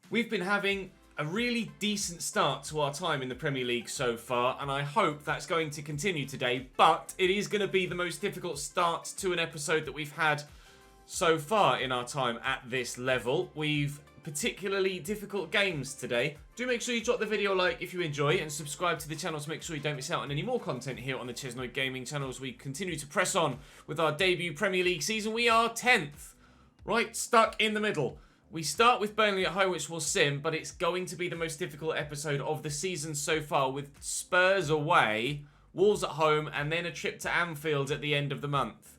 We've been having a really decent start to our time in the Premier League so far, and I hope that's going to continue today, but it is going to be the most difficult start to an episode that we've had so far in our time at this level. We've particularly difficult games today. Do make sure you drop the video a like if you enjoy and subscribe to the channel to make sure you don't miss out on any more content here on the ChesnoidGaming channel as we continue to press on with our debut Premier League season. We are 10th, right stuck in the middle. We start with Burnley at home, which will sim, but it's going to be the most difficult episode of the season so far, with Spurs away, Wolves at home, and then a trip to Anfield at the end of the month.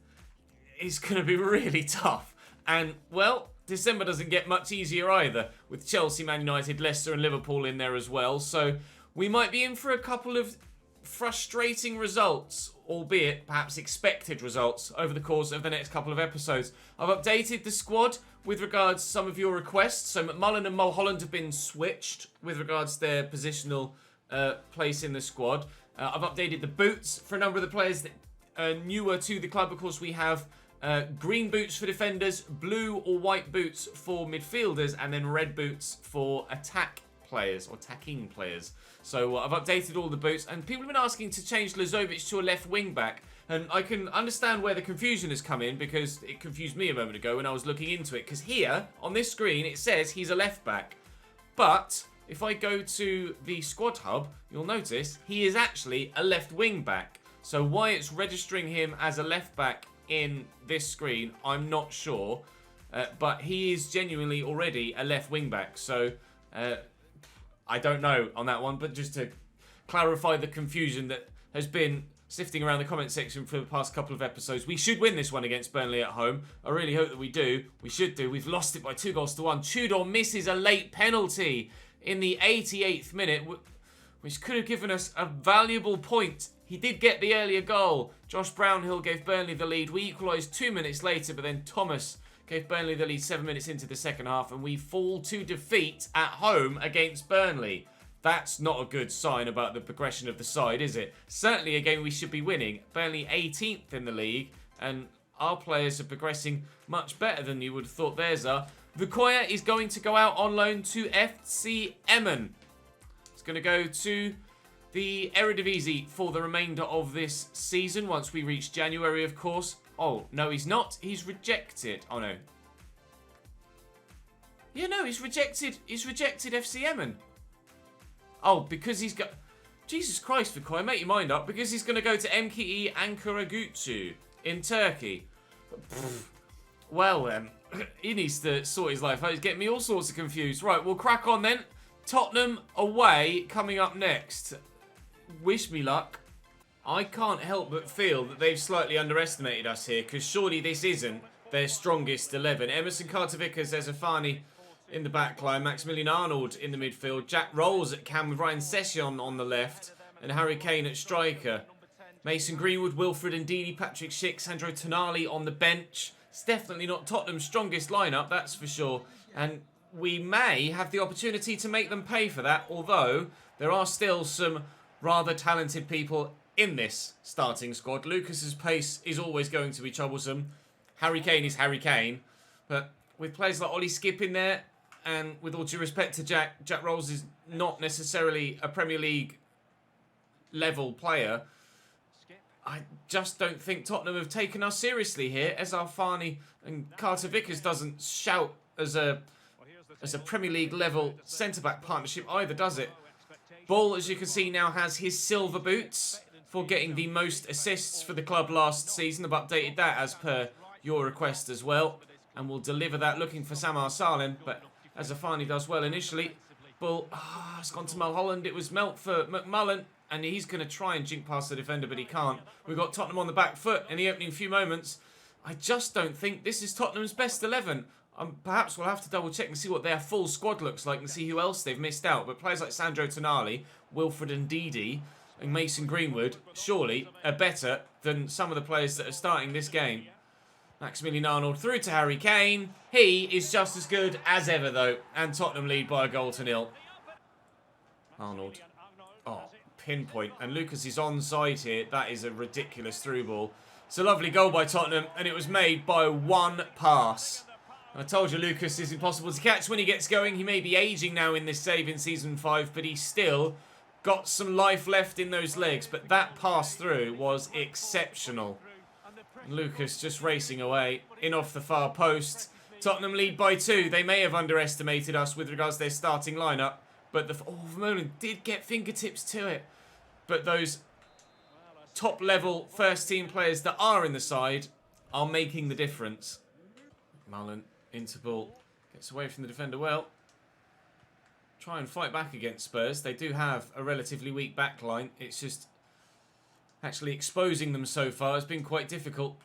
It's going to be really tough. And, well, December doesn't get much easier either, with Chelsea, Man United, Leicester and Liverpool in there as well. So we might be in for a couple of frustrating results, albeit perhaps expected results, over the course of the next couple of episodes. I've updated the squad with regards to some of your requests. So McMullen and Mulholland have been switched with regards to their positional place in the squad. I've updated the boots for a number of the players that are newer to the club. Of course, we have green boots for defenders, blue or white boots for midfielders, and then red boots for attack players or attacking players. So I've updated all the boots, and people have been asking to change Lazovic to a left wing back, and I can understand where the confusion has come in, because it confused me a moment ago when I was looking into it, because here on this screen it says he's a left back, but if I go to the squad hub, you'll notice he is actually a left wing back. So why it's registering him as a left back in this screen, I'm not sure, but he is genuinely already a left wing back. So I don't know on that one, but just to clarify the confusion that has been sifting around the comment section for the past couple of episodes, we should win this one against Burnley at home. I really hope that we do. We should do. We've lost it by 2-1. Tudor misses a late penalty in the 88th minute, which could have given us a valuable point. He did get the earlier goal. Josh Brownhill gave Burnley the lead. We equalised 2 minutes later, but then Thomas gave Burnley the lead 7 minutes into the second half, and we fall to defeat at home against Burnley. That's not a good sign about the progression of the side, is it? Certainly a game we should be winning. Burnley 18th in the league, and our players are progressing much better than you would have thought theirs are. Vukoya is going to go out on loan to FC Emmen. It's going to go to the Eredivisie for the remainder of this season, once we reach January, of course. Oh, no, he's not. He's rejected. Oh, no. Yeah, no, he's rejected FC Emmen. Oh, because he's got... Jesus Christ, Vukoya, make your mind up. Because he's going to go to MKE Ankaragucu in Turkey. Well, he needs to sort his life out. He's getting me all sorts of confused. Right, we'll crack on then. Tottenham away coming up next. Wish me luck. I can't help but feel that they've slightly underestimated us here, because surely this isn't their strongest 11. Emerson, Carter-Vickers, Ezefani in the back line, Maximilian Arnold in the midfield, Jack Rolls at cam with Ryan Session on the left, and Harry Kane at striker. Mason Greenwood, Wilfred Ndidi, Patrick Schick, Sandro Tonali on the bench. It's definitely not Tottenham's strongest lineup, that's for sure. And we may have the opportunity to make them pay for that, although there are still some rather talented people in this starting squad. Lucas's pace is always going to be troublesome. Harry Kane is Harry Kane. But with players like Ollie Skip in there, and with all due respect to Jack Rolls is not necessarily a Premier League level player, I just don't think Tottenham have taken us seriously here. Ezefani and Carter-Vickers doesn't shout as a Premier League level centre-back partnership either, does it? Ball, as you can see, now has his silver boots for getting the most assists for the club last season. I've updated that as per your request as well, and we'll deliver that looking for Samar Salem, but Ezefani does well initially. Ball, it's gone to Mulholland. It was Melt for McMullen, and he's going to try and jink past the defender, but he can't. We've got Tottenham on the back foot in the opening few moments. I just don't think this is Tottenham's best 11. Perhaps we'll have to double check and see what their full squad looks like and see who else they've missed out. But players like Sandro Tonali, Wilfred Ndidi and Mason Greenwood surely are better than some of the players that are starting this game. Maximilian Arnold through to Harry Kane. He is just as good as ever though. And Tottenham lead by a goal to nil. Arnold. Oh, pinpoint. And Lucas is onside here. That is a ridiculous through ball. It's a lovely goal by Tottenham, and it was made by one pass. I told you Lucas is impossible to catch when he gets going. He may be aging now in this save in Season 5, but he's still got some life left in those legs. But that pass through was exceptional. And Lucas just racing away, in off the far post. Tottenham lead by 2. They may have underestimated us with regards to their starting lineup. But Vermaelen did get fingertips to it. But those top-level first-team players that are in the side are making the difference. Mullen into ball. Gets away from the defender well. Try and fight back against Spurs. They do have a relatively weak back line. It's just actually exposing them so far has been quite difficult.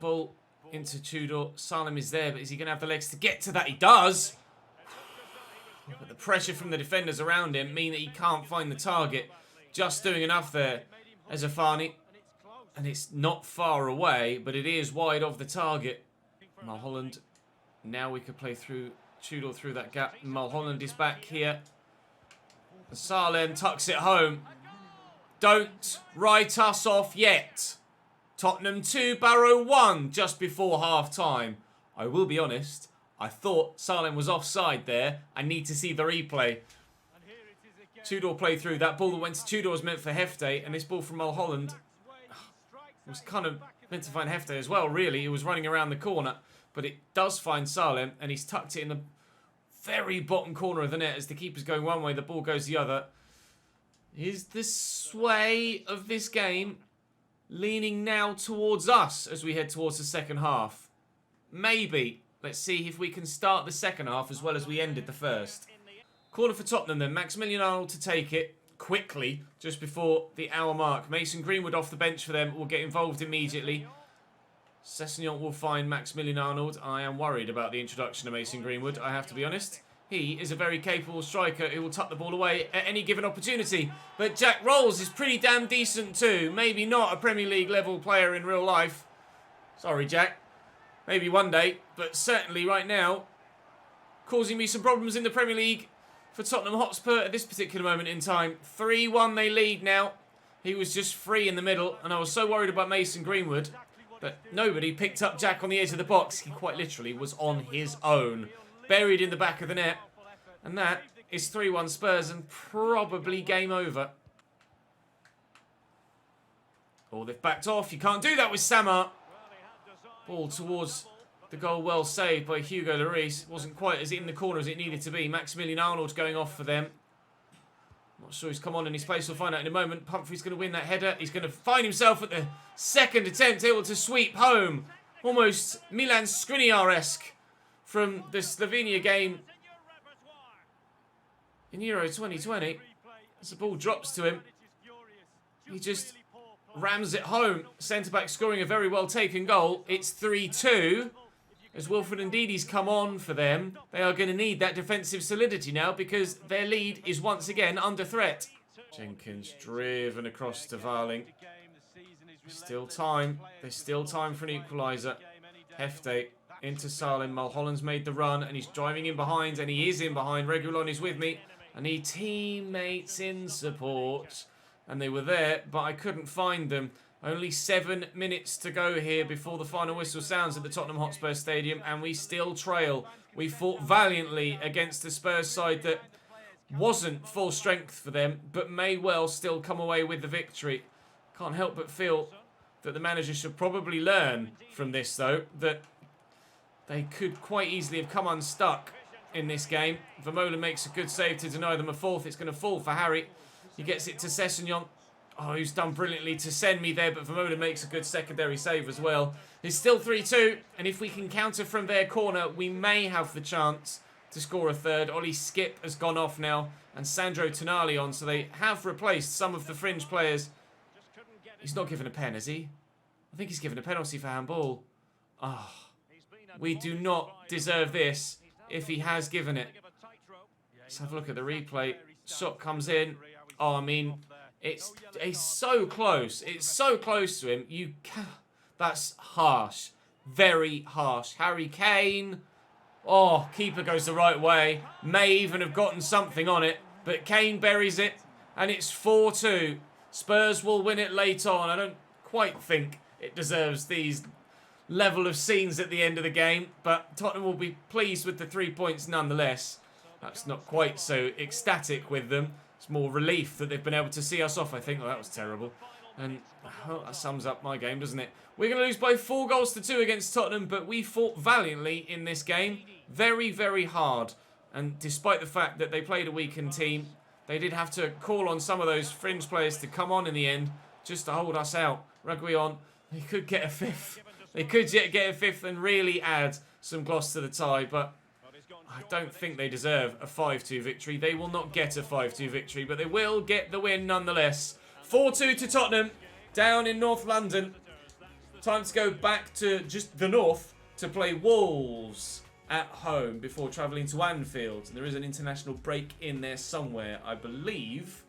Ball into Tudor. Salem is there, but is he going to have the legs to get to that? He does! But the pressure from the defenders around him mean that he can't find the target. Just doing enough there as Afani. And it's not far away, but it is wide of the target. Mulholland. Now we could play through Tudor through that gap. Mulholland is back here. Salem tucks it home. Don't write us off yet. Tottenham 2, Barrow 1 just before half-time. I will be honest, I thought Salem was offside there. I need to see the replay. Tudor played through. That ball that went to Tudor was meant for Hefte, and this ball from Mulholland was kind of meant to find Hefte as well, really. He was running around the corner, but it does find Salem, and he's tucked it in the very bottom corner of the net as the keeper's going one way, the ball goes the other. Is the sway of this game leaning now towards us as we head towards the second half? Maybe. Let's see if we can start the second half as well as we ended the first. Corner for Tottenham then. Maximilian Arnold to take it quickly just before the hour mark. Mason Greenwood off the bench for them will get involved immediately. Sessegnon will find Maximilian Arnold. I am worried about the introduction of Mason Greenwood, I have to be honest. He is a very capable striker who will tuck the ball away at any given opportunity. But Jack Rolls is pretty damn decent too. Maybe not a Premier League level player in real life. Sorry, Jack. Maybe one day, but certainly right now, causing me some problems in the Premier League for Tottenham Hotspur at this particular moment in time. 3-1 they lead now. He was just free in the middle, and I was so worried about Mason Greenwood. But nobody picked up Jack on the edge of the box. He quite literally was on his own. Buried in the back of the net. And that is 3-1 Spurs and probably game over. Oh, they've backed off. You can't do that with Samar. Ball towards the goal, well saved by Hugo Lloris. Wasn't quite as in the corner as it needed to be. Maximilian Arnold's going off for them. Not sure he's come on in his place. We'll find out in a moment. Pumphrey's going to win that header. He's going to find himself at the second attempt able to sweep home. Almost Milan Skriniar-esque from the Slovenia game in Euro 2020. As the ball drops to him, he just rams it home. Centre-back scoring a very well-taken goal. It's 3-2. As Wilfred Ndidi's come on for them, they are going to need that defensive solidity now because their lead is once again under threat. Jenkins driven across to Varling. Still time. There's still time for an equaliser. Hefte into Salem. Mulholland's made the run and he's driving in behind, and he is in behind. Regulon is with me. I need teammates in support. And they were there, but I couldn't find them. Only 7 minutes to go here before the final whistle sounds at the Tottenham Hotspur Stadium, and we still trail. We fought valiantly against the Spurs side that wasn't full strength for them, but may well still come away with the victory. Can't help but feel that the manager should probably learn from this, though, that they could quite easily have come unstuck in this game. Vermaelen makes a good save to deny them a fourth. It's going to fall for Harry. He gets it to Sessegnon. Oh, who's done brilliantly to send me there, but Vermaelen makes a good secondary save as well. It's still 3-2, and if we can counter from their corner, we may have the chance to score a third. Ollie Skip has gone off now, and Sandro Tonali on, so they have replaced some of the fringe players. He's not given a pen, has he? I think he's given a penalty for handball. Ah, we do not deserve this if he has given it. Let's have a look at the replay. Shot comes in. Oh, I mean, it's so close. It's so close to him. That's harsh. Very harsh. Harry Kane. Oh, keeper goes the right way. May even have gotten something on it. But Kane buries it. And it's 4-2. Spurs will win it late on. I don't quite think it deserves these level of scenes at the end of the game. But Tottenham will be pleased with the 3 points nonetheless. Perhaps not quite so ecstatic with them. It's more relief that they've been able to see us off, I think. Oh, that was terrible. And well, that sums up my game, doesn't it? We're going to lose by 4 goals to 2 against Tottenham, but we fought valiantly in this game. Very, very hard. And despite the fact that they played a weakened team, they did have to call on some of those fringe players to come on in the end, just to hold us out. Reguilon, they could get a 5th. They could get a 5th and really add some gloss to the tie, but I don't think they deserve a 5-2 victory. They will not get a 5-2 victory, but they will get the win nonetheless. 4-2 to Tottenham, down in North London. Time to go back to just the north to play Wolves at home before travelling to Anfield. And there is an international break in there somewhere. I believe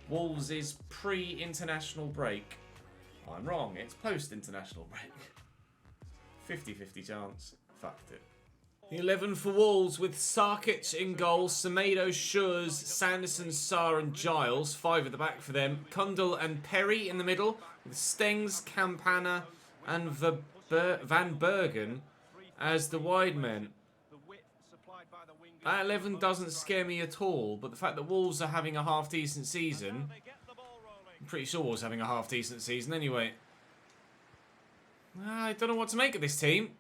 Wolves is pre-international break. I'm wrong, it's post-international break. 50-50 chance. Fucked it. The 11 for Wolves with Sarkic in goal, Semedo, Schurz, Sanderson, Sarr and Giles. 5 at the back for them. Kundal and Perry in the middle with Stengs, Campana and Van Bergen as the wide men. That 11 doesn't scare me at all, but the fact that Wolves are having a half-decent season... I'm pretty sure Wolves are having a half-decent season anyway. I don't know what to make of this team.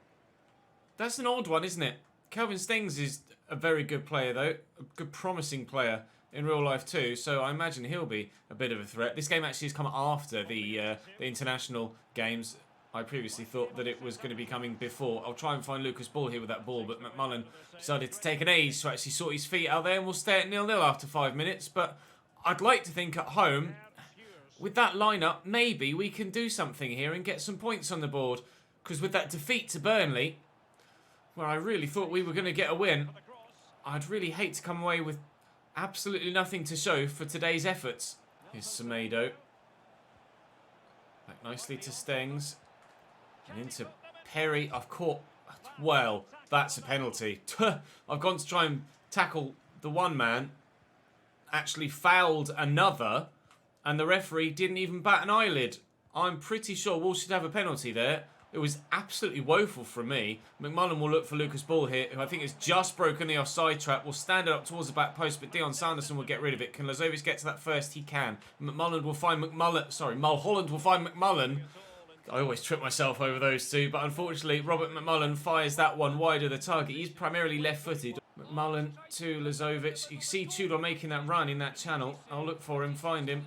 That's an odd one, isn't it? Kelvin Stengs is a very good player, though. A good, promising player in real life, too. So I imagine he'll be a bit of a threat. This game actually has come after the international games. I previously thought that it was going to be coming before. I'll try and find Lucas Ball here with that ball, but McMullen decided to take an age to actually sort his feet out there, and we'll stay at 0-0 after 5 minutes. But I'd like to think at home, with that lineup, maybe we can do something here and get some points on the board. Because with that defeat to Burnley, where I really thought we were going to get a win, I'd really hate to come away with absolutely nothing to show for today's efforts. Here's Semedo. Back nicely to Stengs. And into Perry. I've caught... Well, that's a penalty. I've gone to try and tackle the one man. Actually fouled another. And the referee didn't even bat an eyelid. I'm pretty sure Wolves should have a penalty there. It was absolutely woeful from me. McMullen will look for Lucas Ball here, who I think has just broken the offside trap. Will stand it up towards the back post, but Dion Sanderson will get rid of it. Can Lazovic get to that first? He can. McMullen will find McMullen. Sorry, Mulholland will find McMullen. I always trip myself over those two, but unfortunately, Robert McMullen fires that one wide of the target. He's primarily left-footed. McMullen to Lazovic. You can see Tudor making that run in that channel. I'll look for him, find him.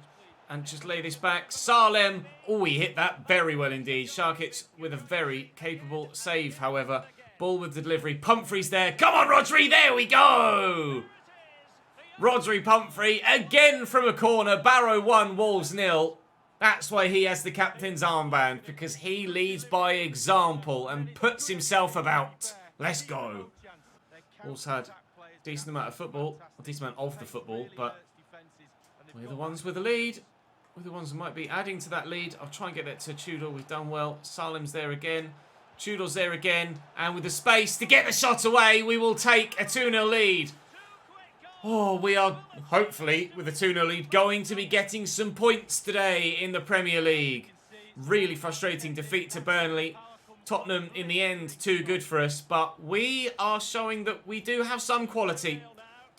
And just lay this back. Salem. Oh, he hit that very well indeed. Sarkic with a very capable save, however. Ball with the delivery. Pumphrey's there. Come on, Rodri. There we go. Rodri Pumphrey again from a corner. Barrow 1, Wolves 0. That's why he has the captain's armband. Because he leads by example and puts himself about. Let's go. Wolves had a decent amount of football. A decent amount of the football, but we're the ones with the lead. We're the ones who might be adding to that lead. I'll try and get that to Tudor. We've done well. Salem's there again. Tudor's there again. And with the space to get the shot away, we will take a 2-0 lead. Oh, we are, hopefully, with a 2-0 lead, going to be getting some points today in the Premier League. Really frustrating defeat to Burnley. Tottenham, in the end, too good for us. But we are showing that we do have some quality.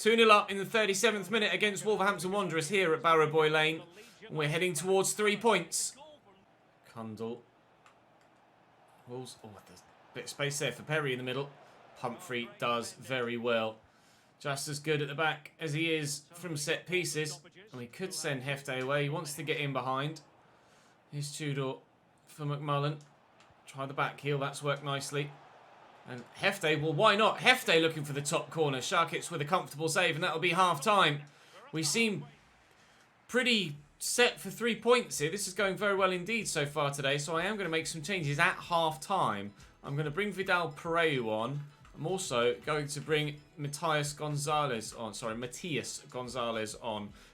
2-0 up in the 37th minute against Wolverhampton Wanderers here at Barrowboy Lane. We're heading towards 3 points. Kundal. Wolves. Oh, there's a bit of space there for Perry in the middle. Pumphrey does very well. Just as good at the back as he is from set pieces. And we could send Hefte away. He wants to get in behind. Here's Tudor for McMullen. Try the back heel. That's worked nicely. And Hefte, well, why not? Hefte looking for the top corner. Sarkic with a comfortable save, and that'll be half-time. We seem pretty set for 3 points here. This is going very well indeed so far today, so I am going to make some changes at half-time. I'm going to bring Vidal Pereira on. I'm also going to bring Matias Gonzalez on.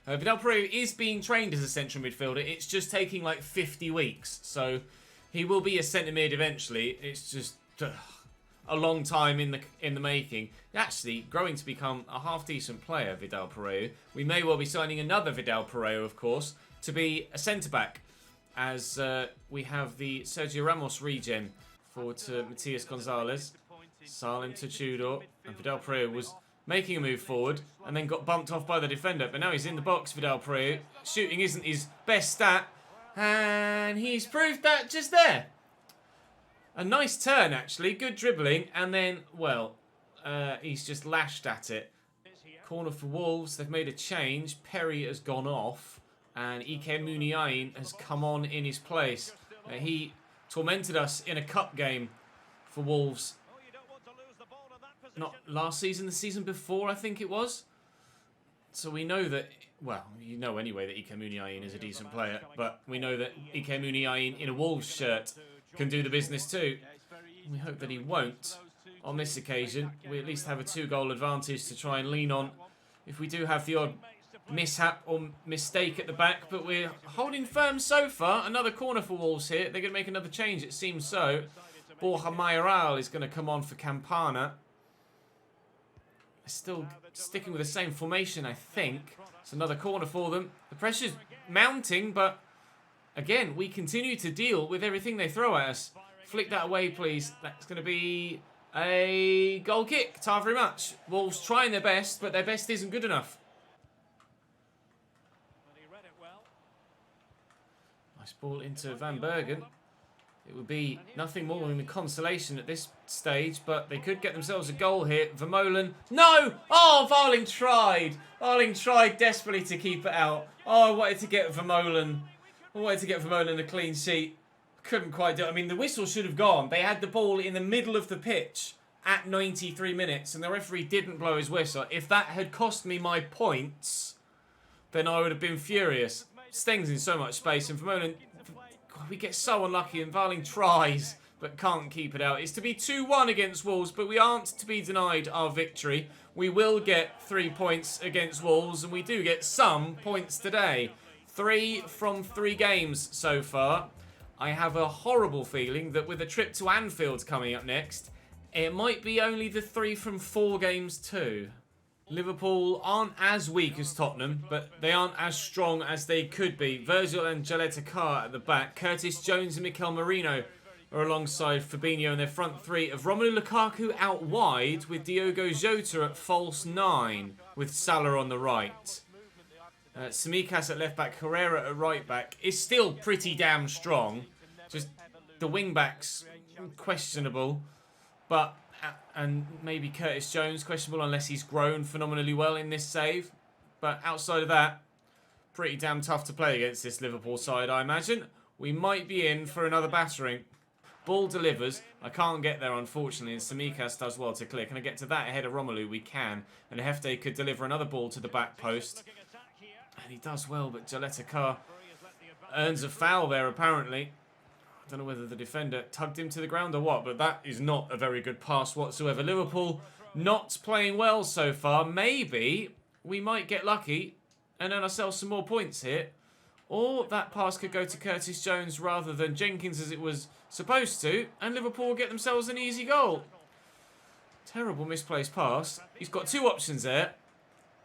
Vidal Pereira is being trained as a central midfielder. It's just taking like 50 weeks, so he will be a centre mid eventually. It's just... a long time in the making. Actually, growing to become a half-decent player, Vidal Pereira. We may well be signing another Vidal Pereira, of course, to be a centre-back, as we have the Sergio Ramos regen Forward to Matias Gonzalez. Salim to Tudor. And Vidal Pereira was making a move forward and then got bumped off by the defender. But now he's in the box, Vidal Pereira. Shooting isn't his best stat. And he's proved that just there. A nice turn, actually. Good dribbling. And then, well, he's just lashed at it. Corner for Wolves. They've made a change. Perry has gone off. And Ike Muniain has come on in his place. He tormented us in a cup game for Wolves. Not last season, the season before, I think it was. So we know that, well, you know anyway that Ike Muniain is a decent player. But we know that Ike Muniain in a Wolves shirt can do the business too. We hope that he won't on this occasion. We at least have a 2-goal advantage to try and lean on if we do have the odd mishap or mistake at the back. But we're holding firm so far. Another corner for Wolves here. They're going to make another change, it seems so. Borja Mayoral is going to come on for Campana. Still sticking with the same formation, I think. It's another corner for them. The pressure's mounting, but again, we continue to deal with everything they throw at us. Flick that away, please. That's going to be a goal kick. Not very much. Wolves trying their best, but their best isn't good enough. Nice ball into Van Bergen. It would be nothing more than a consolation at this stage, but they could get themselves a goal here. Vermeulen. No! Oh, Varling tried. Varling tried desperately to keep it out. Oh, I wanted to get Vermeulen. I wanted to get Vermeulen a clean sheet. Couldn't quite do it. I mean, the whistle should have gone. They had the ball in the middle of the pitch at 93 minutes, and the referee didn't blow his whistle. If that had cost me my points, then I would have been furious. Stengs in so much space, and Vermeulen... We get so unlucky, and Varling tries, but can't keep it out. It's to be 2-1 against Wolves, but we aren't to be denied our victory. We will get 3 points against Wolves, and we do get some points today. 3 from 3 games so far. I have a horrible feeling that with a trip to Anfield coming up next, it might be only the 3 from 4 games too. Liverpool aren't as weak as Tottenham, but they aren't as strong as they could be. Virgil and Jaleta Carr at the back. Curtis Jones and Mikel Merino are alongside Fabinho in their front 3 of Romelu Lukaku out wide with Diogo Jota at false 9 with Salah on the right. Tsimikas at left back, Herrera at right back is still pretty damn strong. Just the wing backs questionable, but and maybe Curtis Jones questionable unless he's grown phenomenally well in this save. But outside of that, pretty damn tough to play against this Liverpool side, I imagine. We might be in for another battering. Ball delivers. I can't get there, unfortunately, and Tsimikas does well to clear. Can I get to that ahead of Romelu? We can. And Hefte could deliver another ball to the back post. And he does well, but Jaleta Carr earns a foul there, apparently. I don't know whether the defender tugged him to the ground or what, but that is not a very good pass whatsoever. Liverpool not playing well so far. Maybe we might get lucky and earn ourselves some more points here. Or that pass could go to Curtis Jones rather than Jenkins as it was supposed to, and Liverpool will get themselves an easy goal. Terrible misplaced pass. He's got 2 options there.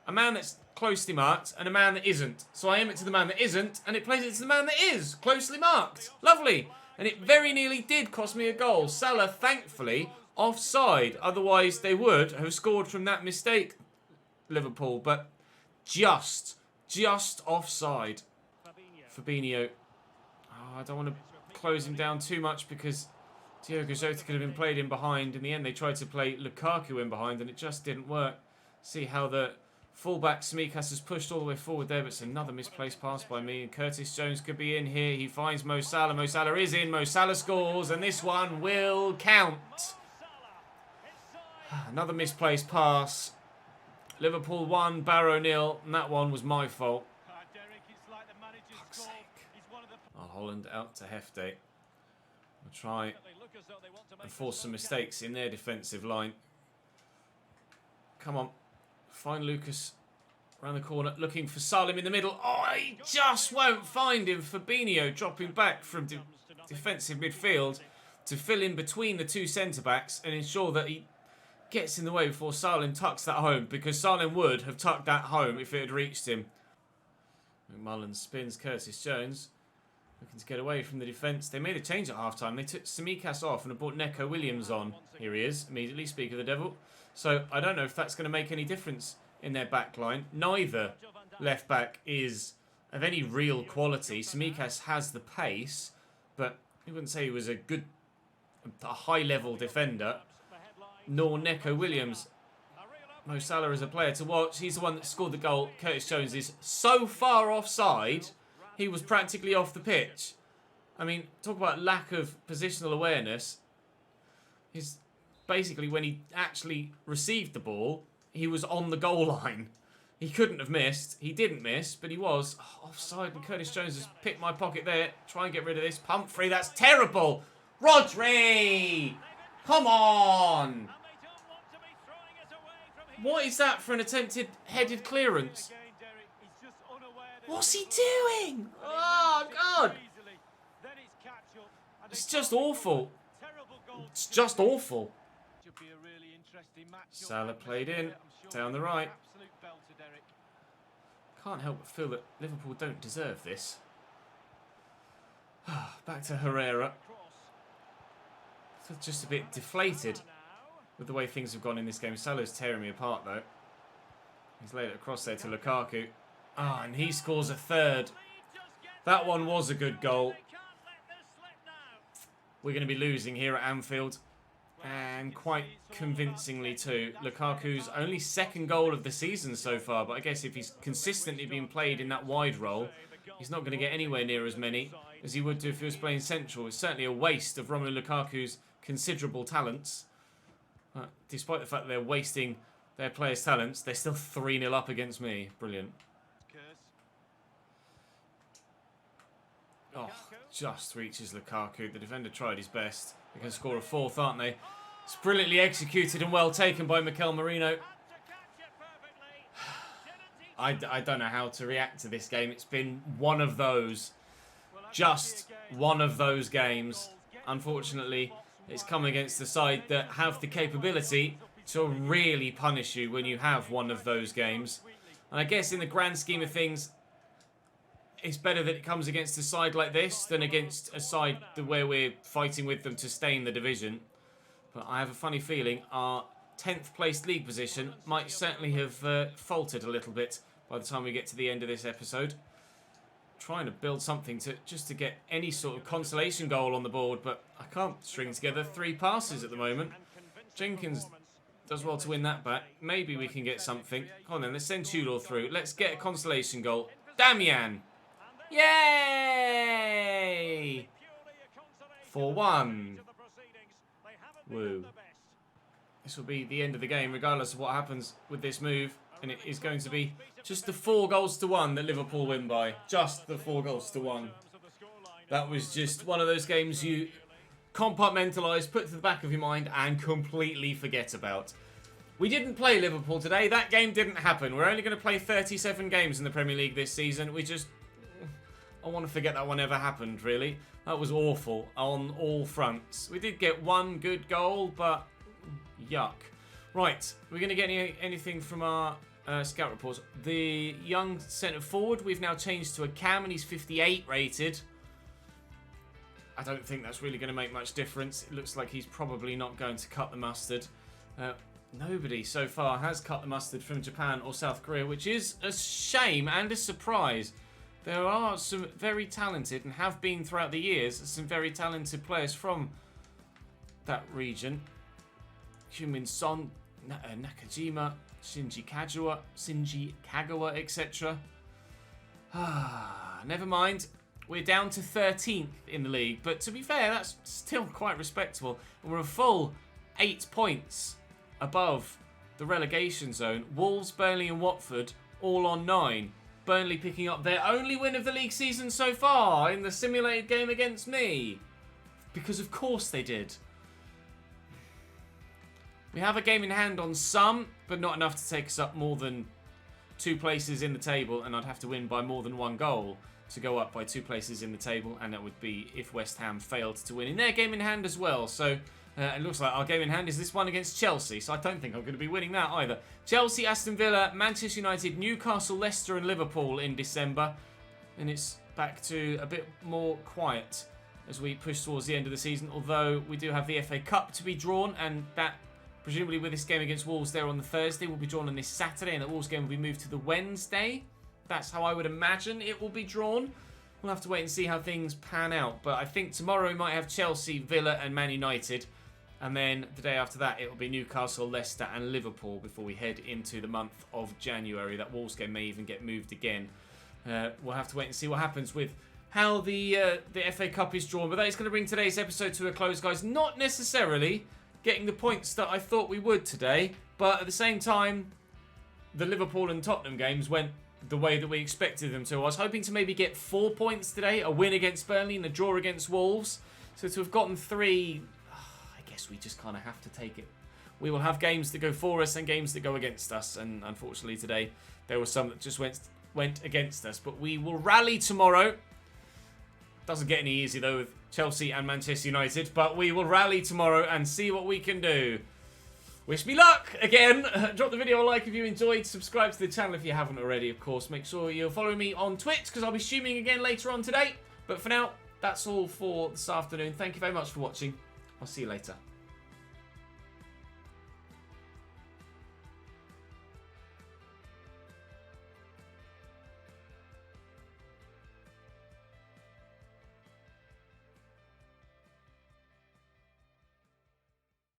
A man that's closely marked and a man that isn't. So I aim it to the man that isn't, and it plays it to the man that is closely marked. Lovely. And it very nearly did cost me a goal. Salah, thankfully, offside. Otherwise, they would have scored from that mistake, Liverpool. But just offside. Fabinho. Oh, I don't want to close him down too much because Diogo Jota could have been played in behind. In the end, they tried to play Lukaku in behind, and it just didn't work. See how the fullback Tsimikas has pushed all the way forward there, but it's another misplaced pass by me. And Curtis Jones could be in here. He finds Mo Salah. Mo Salah is in. Mo Salah scores, and this one will count. Another misplaced pass. Liverpool 1, Barrow 0, and that one was my fault. Fuck's sake. Holland out to Hefte. I'll try and force some mistakes in their defensive line. Come on. Find Lucas around the corner, looking for Salim in the middle. Oh, he just won't find him. Fabinho dropping back from defensive midfield to fill in between the 2 centre-backs and ensure that he gets in the way before Salim tucks that home, because Salim would have tucked that home if it had reached him. McMullen spins Curtis Jones. Looking to get away from the defence. They made a change at half-time. They took Tsimikas off and brought Neco Williams on. Here he is, immediately, speak of the devil. So I don't know if that's going to make any difference in their back line. Neither left-back is of any real quality. Tsimikas has the pace, but you wouldn't say he was a high-level defender. Nor Neco Williams. Mo Salah is a player to watch. He's the one that scored the goal. Curtis Jones is so far offside, he was practically off the pitch. I mean, talk about lack of positional awareness. He's basically, when he actually received the ball, he was on the goal line. He couldn't have missed. He didn't miss, but he was offside. And Curtis Jones has picked my pocket there. Try and get rid of this. Pumphrey, that's terrible. Rodri! Come on! What is that for an attempted headed clearance? What's he doing? Oh, God. It's just awful. It's just awful. Salah played in, down the right. Can't help but feel that Liverpool don't deserve this. Back to Herrera. Just a bit deflated with the way things have gone in this game. Salah's tearing me apart, though. He's laid it across there to Lukaku. And he scores a third. That one was a good goal. We're going to be losing here at Anfield. And quite convincingly too. Lukaku's only second goal of the season so far. But I guess if he's consistently being played in that wide role, he's not going to get anywhere near as many as he would do if he was playing central. It's certainly a waste of Romelu Lukaku's considerable talents. Despite the fact that they're wasting their players' talents, they're still 3-0 up against me. Brilliant. Oh, just reaches Lukaku. The defender tried his best. They can score a fourth, aren't they? It's brilliantly executed and well taken by Mikel Merino. I don't know how to react to this game. It's been one of those. Just one of those games. Unfortunately, it's come against the side that have the capability to really punish you when you have one of those games. And I guess in the grand scheme of things, it's better that it comes against a side like this than against a side where we're fighting with them to stay in the division. But I have a funny feeling our 10th placed league position might certainly have faltered a little bit by the time we get to the end of this episode. Trying to build something just to get any sort of consolation goal on the board, but I can't string together 3 passes at the moment. Jenkins does well to win that back. Maybe we can get something. Come on then, let's send Tudor through. Let's get a consolation goal. Damian! Yay! 4-1. Woo. This will be the end of the game, regardless of what happens with this move. And it is going to be just the 4-1 that Liverpool win by. Just the 4-1. That was just one of those games you compartmentalise, put to the back of your mind, and completely forget about. We didn't play Liverpool today. That game didn't happen. We're only going to play 37 games in the Premier League this season. I want to forget that one ever happened, really. That was awful on all fronts. We did get one good goal, but yuck. Right, we're going to get anything from our scout reports. The young centre forward, we've now changed to a Cam, and he's 58 rated. I don't think that's really going to make much difference. It looks like he's probably not going to cut the mustard. Nobody so far has cut the mustard from Japan or South Korea, which is a shame and a surprise. There are some very talented, and have been throughout the years, some very talented players from that region. Heung-min Son, Nakajima, Shinji Kagawa, etc. Never mind. We're down to 13th in the league, but to be fair, that's still quite respectable. And we're a full 8 points above the relegation zone. Wolves, Burnley and Watford all on 9. Burnley picking up their only win of the league season so far in the simulated game against me. Because of course they did. We have a game in hand on some, but not enough to take us up more than 2 places in the table, and I'd have to win by more than 1 goal to go up by 2 places in the table, and that would be if West Ham failed to win in their game in hand as well. So it looks like our game in hand is this one against Chelsea, so I don't think I'm going to be winning that either. Chelsea, Aston Villa, Manchester United, Newcastle, Leicester and Liverpool in December, and it's back to a bit more quiet as we push towards the end of the season. Although we do have the FA Cup to be drawn, and that, presumably with this game against Wolves there on the Thursday, will be drawn on this Saturday, and the Wolves game will be moved to the Wednesday. That's how I would imagine it will be drawn. We'll have to wait and see how things pan out. But I think tomorrow we might have Chelsea, Villa and Man United. And then the day after that, it will be Newcastle, Leicester and Liverpool before we head into the month of January. That Wolves game may even get moved again. We'll have to wait and see what happens with how the FA Cup is drawn. But that is going to bring today's episode to a close, guys. Not necessarily getting the points that I thought we would today. But at the same time, the Liverpool and Tottenham games went the way that we expected them to. I was hoping to maybe get 4 points today. A win against Burnley and a draw against Wolves. So to have gotten 3, I guess we just kind of have to take it. We will have games that go for us and games that go against us. And unfortunately today, there were some that just went against us. But we will rally tomorrow. Doesn't get any easier though with Chelsea and Manchester United, but we will rally tomorrow and see what we can do. Wish me luck again. Drop the video a like if you enjoyed. Subscribe to the channel if you haven't already, of course. Make sure you're following me on Twitch because I'll be streaming again later on today. But for now, that's all for this afternoon. Thank you very much for watching. I'll see you later.